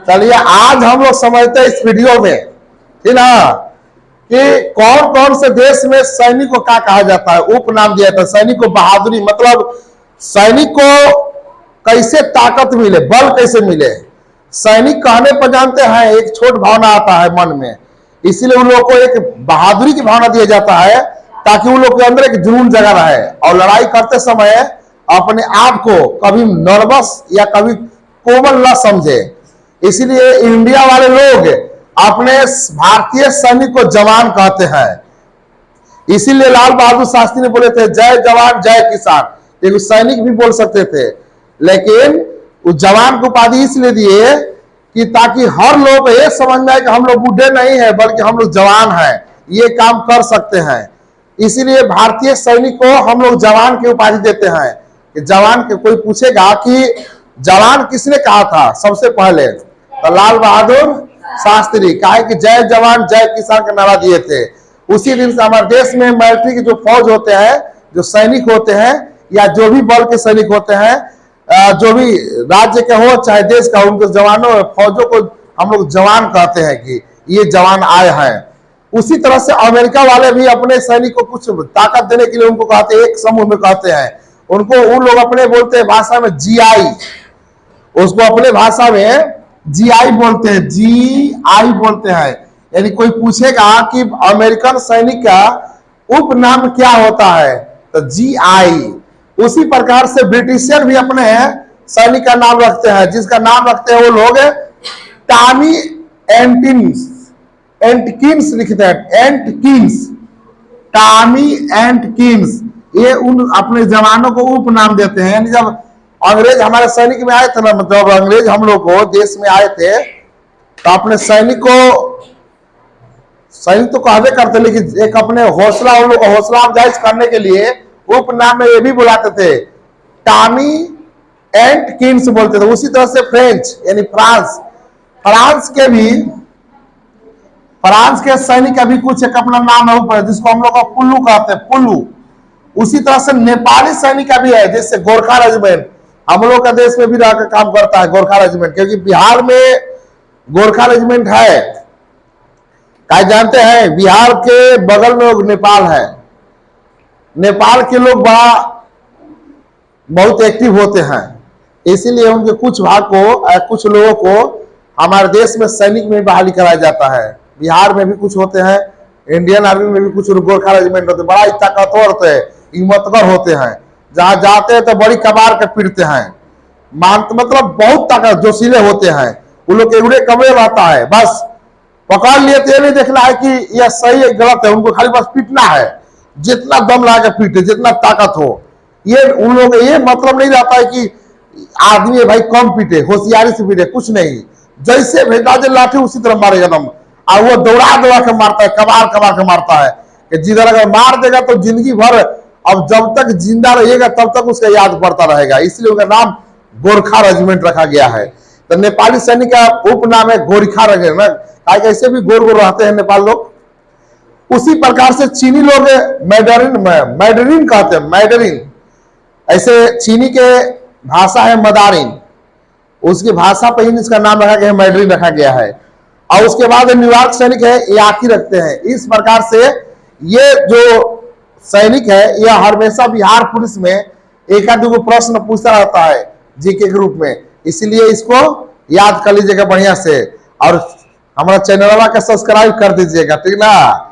चलिए आज हम लोग समझते हैं इस वीडियो में, ठीक ना, कि कौन कौन से देश में सैनिक को क्या कहा जाता है, उपनाम दिया जाता है। सैनिक को बहादुरी, मतलब सैनिक को कैसे ताकत मिले, बल कैसे मिले। सैनिक कहने पर जानते हैं एक छोट भावना आता है मन में, इसीलिए उन लोगों को एक बहादुरी की भावना दिया जाता है ताकि उन लोग के अंदर एक जुनून जगा रहे और लड़ाई करते समय अपने आप को कभी नर्वस या कभी कोमल न समझे। इसीलिए इंडिया वाले लोग अपने भारतीय सैनिक को जवान कहते हैं। इसीलिए लाल बहादुर शास्त्री ने बोले थे जय जवान जय किसान। एक सैनिक भी बोल सकते थे, लेकिन उस जवान को उपाधि इसलिए दिए कि ताकि हर लोग ये समझ में आए कि हम लोग बूढ़े नहीं है बल्कि हम लोग जवान हैं, ये काम कर सकते हैं। इसीलिए भारतीय सैनिक को हम लोग जवान की उपाधि देते हैं। कि जवान के कोई पूछेगा कि जवान किसने कहा था सबसे पहले, तो लाल बहादुर शास्त्री। कहा कि जय जवान जय किसान का नारा दिए थे। उसी दिन से हमारे देश में मिलिट्री के जो फौज होते हैं, जो सैनिक होते हैं या जो भी बल के सैनिक होते हैं, जो भी राज्य के हो चाहे देश का, उनके जवानों फौजों को हम लोग जवान कहते हैं कि ये जवान आए हैं। उसी तरह से अमेरिका वाले भी अपने सैनिक को कुछ ताकत देने के लिए उनको कहते हैं, एक समूह में कहते हैं उनको, उन लोग अपने बोलते हैं भाषा में जीआई, उसको अपने भाषा में जीआई बोलते हैं, जीआई बोलते हैं। यानी कोई पूछेगा कि अमेरिकन सैनिक का उपनाम क्या होता है, तो जीआई। उसी प्रकार से ब्रिटिशर भी अपने सैनिक का नाम रखते हैं, जिसका नाम रखते हैं वो लोग टॉमी एंटकिंस लिखते हैं, एंटकिंस, टॉमी एंटकिंस। ये उन अपने जवानों को उपनाम देते हैं। यानी जब अंग्रेज हमारे सैनिक में आए थे ना, जब अंग्रेज हम लोग को देश में आए थे तो अपने सैनिक तो कहते करते, लेकिन एक अपने हौसला, उन लोग का हौसला अफजाई करने के लिए उपनाम में ये भी बुलाते थे, टॉमी एंटकिंस बोलते थे। उसी तरह से फ्रेंच यानी फ्रांस के सैनिक का भी कुछ एक अपना नाम है ऊपर, जिसको हम लोग का पुल्लू कहते हैं, पुल्लू। उसी तरह से नेपाली सैनिक का भी है, जैसे गोरखा रेजिमेंट हम लोग का देश में भी रहकर काम करता है, गोरखा रेजिमेंट, क्योंकि बिहार में गोरखा रेजिमेंट है। क्या जानते हैं, बिहार के बगल में नेपाल है। नेपाल के लोग बहुत एक्टिव होते हैं, इसीलिए उनके कुछ भाग को, कुछ लोगों को हमारे देश में सैनिक में बहाली कराया जाता है। बिहार में भी कुछ होते हैं, इंडियन आर्मी में भी कुछ गोरखा रेजिमेंट होते हैं, बड़ा ताकतवर होते हैं, हिम्मतगर होते हैं। जहां जाते हैं तो बड़ी कबार के पीटते हैं, मतलब बहुत ताकत, जोशीले होते हैं। उन लोग के उड़े कमरे रहता है, बस पकड़ लिए तो ये नहीं देखना है कि यह सही है गलत है, उनको खाली बस पीटना है, जितना दम लगा के पीटे, जितना ताकत हो। ये उन लोगों ये मतलब नहीं रहता है कि आदमी भाई कम पीटे, होशियारी से पीटे, कुछ नहीं। जैसे भेजा जो लाठी उसी तरह मारेगा दम, और वो दौड़ा दौड़ा के मारता है, कबार कबार के मारता है कि जिधर अगर मार देगा तो जिंदगी भर, अब जब तक जिंदा रहिएगा तब तक उसका याद पड़ता रहेगा। इसलिए उनका नाम गोरखा रेजिमेंट रखा गया है। तो नेपाली सैनिक का उपनाम है गोरखा रेजिमेंट। ऐसे भी गोर गोर रहते हैं नेपाल लोग। उसी प्रकार से चीनी लोग मैडरिन कहते हैं, मैडरिन। ऐसे चीनी के भाषा है मदारिन, उसकी भाषा पर ही इसका नाम रखा गया है, मैडरिन रखा गया है। और उसके बाद न्यूयॉर्क सैनिक है, याकी रखते हैं। इस प्रकार से ये जो सैनिक है यह हमेशा बिहार पुलिस में एक आध दो प्रश्न पूछता रहता है जीके के रूप में, इसलिए इसको याद कर लीजिएगा बढ़िया से। और हमारा चैनल का सब्सक्राइब कर दीजिएगा, ठीक ना।